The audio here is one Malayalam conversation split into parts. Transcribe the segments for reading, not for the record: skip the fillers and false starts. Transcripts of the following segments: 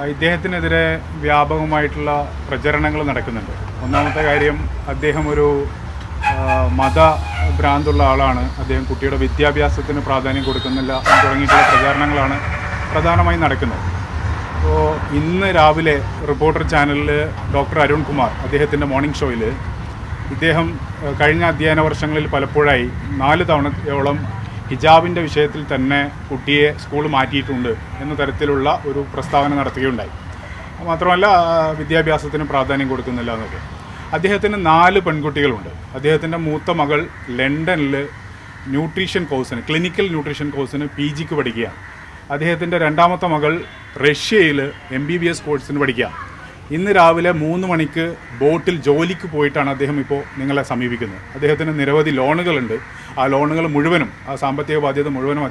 ഇദ്ദേഹത്തിനെതിരെ വ്യാപകമായിട്ടുള്ള പ്രചരണങ്ങൾ നടക്കുന്നുണ്ട്. ഒന്നാമത്തെ കാര്യം, അദ്ദേഹം ഒരു മത ഭ്രാന്തുള്ള ആളാണ്. അദ്ദേഹം കുട്ടിയുടെ വിദ്യാഭ്യാസത്തിന് പ്രാധാന്യം കൊടുക്കുന്നില്ല തുടങ്ങിയിട്ടുള്ള പ്രചാരണങ്ങളാണ് പ്രധാനമായും നടക്കുന്നത്. അപ്പോൾ ഇന്ന് രാവിലെ റിപ്പോർട്ടർ ചാനലിൽ ഡോക്ടർ അരുൺ കുമാർ അദ്ദേഹത്തിൻ്റെ മോർണിംഗ് ഷോയിൽ ഇദ്ദേഹം കഴിഞ്ഞ അധ്യയന വർഷങ്ങളിൽ പലപ്പോഴായി 4 തവണയോളം ഹിജാബിൻ്റെ വിഷയത്തിൽ തന്നെ കുട്ടിയെ സ്കൂൾ മാറ്റിയിട്ടുണ്ട് എന്ന തരത്തിലുള്ള ഒരു പ്രസ്താവന നടത്തുകയുണ്ടായി. മാത്രമല്ല, വിദ്യാഭ്യാസത്തിന് പ്രാധാന്യം കൊടുക്കുന്നില്ല എന്നൊക്കെ. അദ്ദേഹത്തിന് 4 പെൺകുട്ടികളുണ്ട്. അദ്ദേഹത്തിൻ്റെ മൂത്ത മകൾ ലണ്ടനിൽ ക്ലിനിക്കൽ ന്യൂട്രീഷൻ കോഴ്സിന് PGക്ക് പഠിക്കുകയാണ്. അദ്ദേഹത്തിൻ്റെ രണ്ടാമത്തെ മകൾ റഷ്യയിൽ MBBS കോഴ്സിന് പഠിക്കുകയാണ്. ഇന്ന് രാവിലെ 3 മണിക്ക് ബോട്ടിൽ ജോലിക്ക് പോയിട്ടാണ് അദ്ദേഹം ഇപ്പോൾ നിങ്ങളെ സമീപിക്കുന്നത്. അദ്ദേഹത്തിന് നിരവധി ലോണുകളുണ്ട്. ആ ലോണുകൾ മുഴുവനും, ആ സാമ്പത്തിക ബാധ്യത മുഴുവനും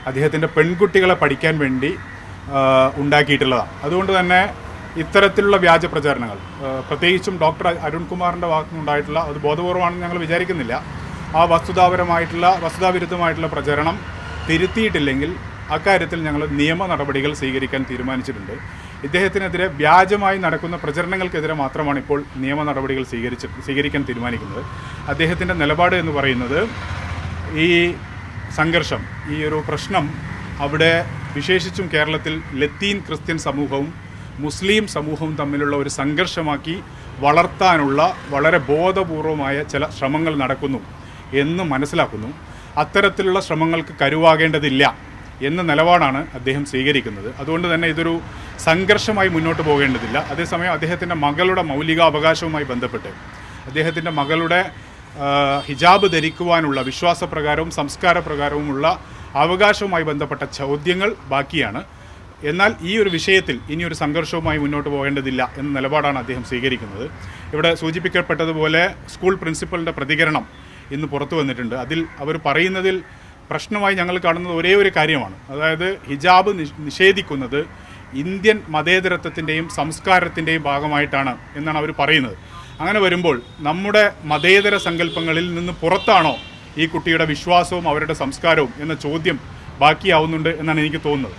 അദ്ദേഹത്തിൻ്റെ പെൺകുട്ടികളെ പഠിക്കാൻ വേണ്ടി ഉണ്ടാക്കിയിട്ടുള്ളതാണ്. അതുകൊണ്ട് തന്നെ ഇത്തരത്തിലുള്ള വ്യാജ പ്രചാരണങ്ങൾ, പ്രത്യേകിച്ചും ഡോക്ടർ അരുൺകുമാറിൻ്റെ ഭാഗത്തുനിന്നുണ്ടായിട്ടുള്ള, അത് ബോധപൂർവമാണെന്ന് ഞങ്ങൾ വിചാരിക്കുന്നില്ല, ആ വസ്തുതാവിരുദ്ധമായിട്ടുള്ള പ്രചരണം തിരുത്തിയിട്ടില്ലെങ്കിൽ അക്കാര്യത്തിൽ ഞങ്ങൾ നിയമ നടപടികൾ സ്വീകരിക്കാൻ തീരുമാനിച്ചിട്ടുണ്ട്. ഇദ്ദേഹത്തിനെതിരെ വ്യാജമായി നടക്കുന്ന പ്രചരണങ്ങൾക്കെതിരെ മാത്രമാണ് ഇപ്പോൾ നിയമ നടപടികൾ സ്വീകരിക്കാൻ തീരുമാനിക്കുന്നത്. അദ്ദേഹത്തിൻ്റെ നിലപാട് എന്ന് പറയുന്നത്, ഈ സംഘർഷം, ഈ ഒരു പ്രശ്നം അവിടെ വിശേഷിച്ചും കേരളത്തിൽ ലത്തീൻ ക്രിസ്ത്യൻ സമൂഹവും മുസ്ലിം സമൂഹവും തമ്മിലുള്ള ഒരു സംഘർഷമാക്കി വളർത്താനുള്ള വളരെ ബോധപൂർവമായ ചില ശ്രമങ്ങൾ നടക്കുന്നു എന്ന് മനസ്സിലാക്കുന്നു. അത്തരത്തിലുള്ള ശ്രമങ്ങൾക്ക് കരുവാകേണ്ടതില്ല എന്ന നിലപാടാണ് അദ്ദേഹം സ്വീകരിക്കുന്നത്. അതുകൊണ്ട് തന്നെ ഇതൊരു സംഘർഷമായി മുന്നോട്ട് പോകേണ്ടതില്ല. അതേസമയം അദ്ദേഹത്തിൻ്റെ മകളുടെ മൗലികാവകാശവുമായി ബന്ധപ്പെട്ട് അദ്ദേഹത്തിൻ്റെ മകളുടെ ഹിജാബ് ധരിക്കുവാനുള്ള വിശ്വാസപ്രകാരവും സംസ്കാരപ്രകാരവുമുള്ള അവകാശവുമായി ബന്ധപ്പെട്ട ചോദ്യങ്ങൾ ബാക്കിയാണ്. എന്നാൽ ഈ ഒരു വിഷയത്തിൽ ഇനിയൊരു സംഘർഷവുമായി മുന്നോട്ട് പോകേണ്ടതില്ല എന്ന നിലപാടാണ് അദ്ദേഹം സ്വീകരിക്കുന്നത്. ഇവിടെ സൂചിപ്പിക്കപ്പെട്ടതുപോലെ സ്കൂൾ പ്രിൻസിപ്പലിൻ്റെ പ്രതികരണം ഇന്ന് പുറത്തു വന്നിട്ടുണ്ട്. അതിൽ അവർ പറയുന്നതിൽ പ്രശ്നമായി ഞങ്ങൾ കാണുന്നത് ഒരേ ഒരു കാര്യമാണ്. അതായത് ഹിജാബ് നിഷേധിക്കുന്നത് ഇന്ത്യൻ മതേതരത്വത്തിൻ്റെയും സംസ്കാരത്തിൻ്റെയും ഭാഗമായിട്ടാണ് എന്നാണ് അവർ പറയുന്നത്. അങ്ങനെ വരുമ്പോൾ നമ്മുടെ മതേതര സങ്കല്പങ്ങളിൽ നിന്ന് പുറത്താണോ ഈ കുട്ടിയുടെ വിശ്വാസവും അവരുടെ സംസ്കാരവും എന്ന ചോദ്യം ബാക്കിയാവുന്നുണ്ട് എന്നാണ് എനിക്ക് തോന്നുന്നത്.